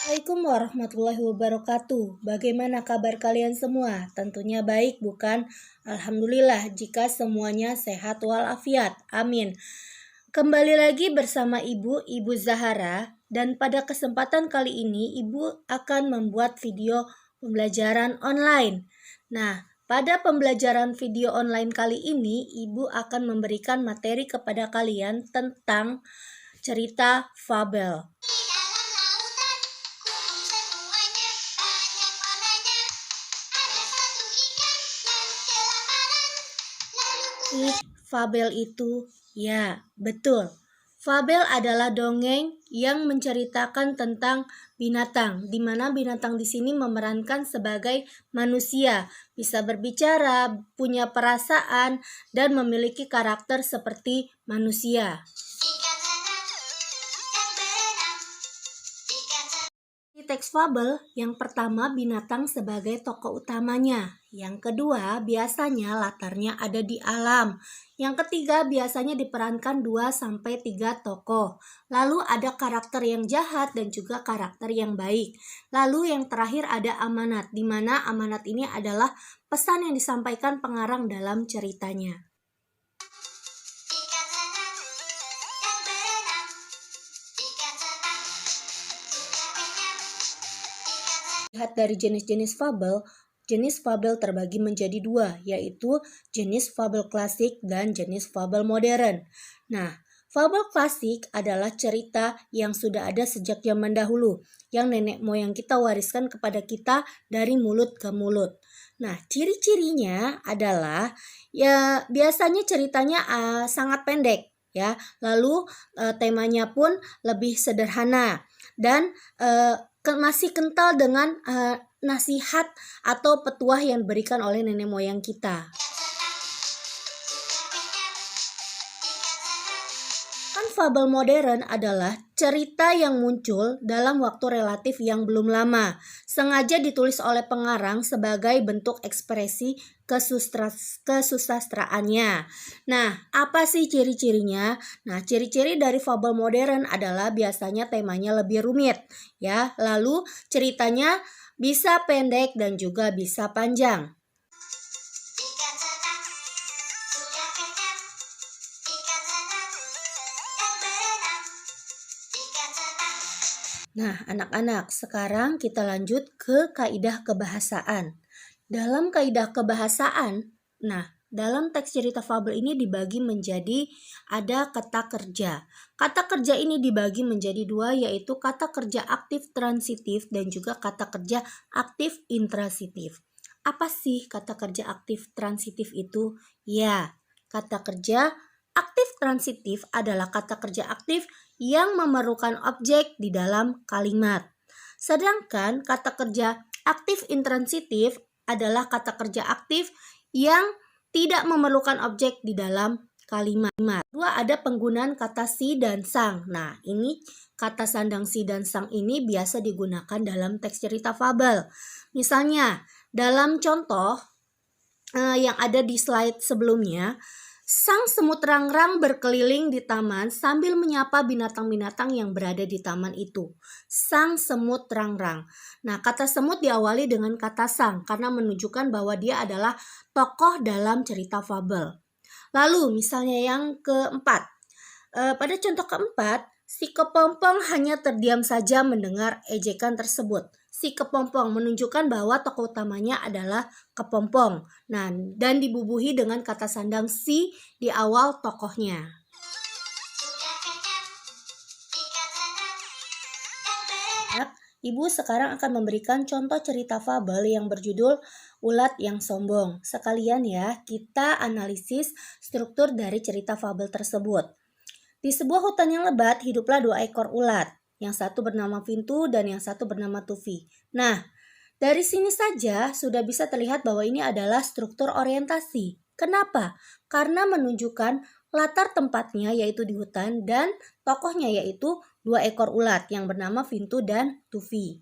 Assalamualaikum warahmatullahi wabarakatuh. Bagaimana kabar kalian semua? Tentunya baik, bukan? Alhamdulillah jika semuanya sehat walafiat. Amin. Kembali lagi bersama Ibu Zahara, dan pada kesempatan kali ini Ibu akan membuat video pembelajaran online. Nah, pada pembelajaran video online kali ini Ibu akan memberikan materi kepada kalian tentang cerita fabel. Fabel itu, ya betul. Fabel adalah dongeng yang menceritakan tentang binatang, di mana binatang di sini memerankan sebagai manusia, bisa berbicara, punya perasaan, dan memiliki karakter seperti manusia. Di teks fabel, yang pertama binatang sebagai tokoh utamanya. Yang kedua, biasanya latarnya ada di alam. Yang ketiga, biasanya diperankan 2-3 tokoh. Lalu ada karakter yang jahat dan juga karakter yang baik. Lalu yang terakhir ada amanat, di mana amanat ini adalah pesan yang disampaikan pengarang dalam ceritanya. Lihat dari jenis-jenis fabel terbagi menjadi dua, yaitu jenis fabel klasik dan jenis fabel modern. Nah, fabel klasik adalah cerita yang sudah ada sejak zaman dahulu, yang nenek moyang kita wariskan kepada kita dari mulut ke mulut. Nah, ciri-cirinya adalah ya biasanya ceritanya sangat pendek ya. Lalu temanya pun lebih sederhana dan masih kental dengan nasihat atau petuah yang diberikan oleh nenek moyang kita. Fabel modern adalah cerita yang muncul dalam waktu relatif yang belum lama, sengaja ditulis oleh pengarang sebagai bentuk ekspresi kesusastraannya. Nah, apa sih ciri-cirinya? Nah, ciri-ciri dari fabel modern adalah biasanya temanya lebih rumit, ya. Lalu ceritanya bisa pendek dan juga bisa panjang. Nah, anak-anak, sekarang kita lanjut ke kaidah kebahasaan. Dalam kaidah kebahasaan, dalam teks cerita fabel ini dibagi menjadi ada kata kerja. Kata kerja ini dibagi menjadi dua, yaitu kata kerja aktif transitif dan juga kata kerja aktif intransitif. Apa sih kata kerja aktif transitif itu? Ya, kata kerja aktif transitif adalah kata kerja aktif yang memerlukan objek di dalam kalimat. Sedangkan kata kerja aktif intransitif adalah kata kerja aktif yang tidak memerlukan objek di dalam kalimat. Dua, ada penggunaan kata si dan sang. Nah, ini kata sandang si dan sang ini biasa digunakan dalam teks cerita fabel. Misalnya, dalam contoh yang ada di slide sebelumnya, sang semut rangrang berkeliling di taman sambil menyapa binatang-binatang yang berada di taman itu. Sang semut rangrang. Nah, kata semut diawali dengan kata sang karena menunjukkan bahwa dia adalah tokoh dalam cerita fabel. Lalu, misalnya yang keempat. Pada contoh keempat, si kepompong hanya terdiam saja mendengar ejekan tersebut. Si kepompong menunjukkan bahwa tokoh utamanya adalah kepompong. Nah, dan dibubuhi dengan kata sandang si di awal tokohnya. Ibu sekarang akan memberikan contoh cerita fabel yang berjudul Ulat yang Sombong. Sekalian ya, kita analisis struktur dari cerita fabel tersebut. Di sebuah hutan yang lebat, hiduplah 2 ekor ulat. Yang satu bernama Pintu dan yang satu bernama Tufi. Nah, dari sini saja sudah bisa terlihat bahwa ini adalah struktur orientasi. Kenapa? Karena menunjukkan latar tempatnya yaitu di hutan dan tokohnya yaitu 2 ekor ulat yang bernama Pintu dan Tufi.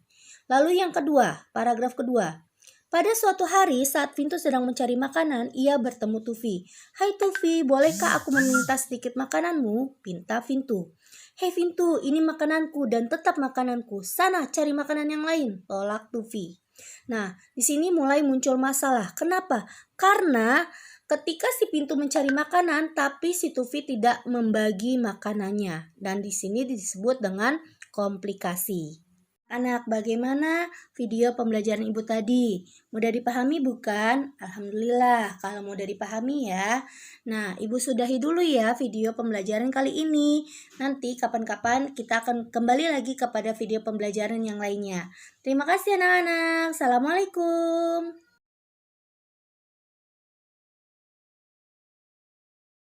Lalu yang kedua, paragraf kedua. Pada suatu hari saat Vintu sedang mencari makanan, ia bertemu Tufi. "Hai Tufi, bolehkah aku meminta sedikit makananmu?" pinta Vintu. "Hei Vintu, ini makananku dan tetap makananku. Sana cari makanan yang lain," tolak Tufi. Nah, di sini mulai muncul masalah. Kenapa? Karena ketika si Pintu mencari makanan, tapi si Tufi tidak membagi makanannya. Dan di sini disebut dengan komplikasi. Anak, bagaimana video pembelajaran Ibu tadi? Mudah dipahami bukan? Alhamdulillah, kalau mudah dipahami ya. Nah, Ibu sudahi dulu ya video pembelajaran kali ini. Nanti kapan-kapan kita akan kembali lagi kepada video pembelajaran yang lainnya. Terima kasih anak-anak. Assalamualaikum.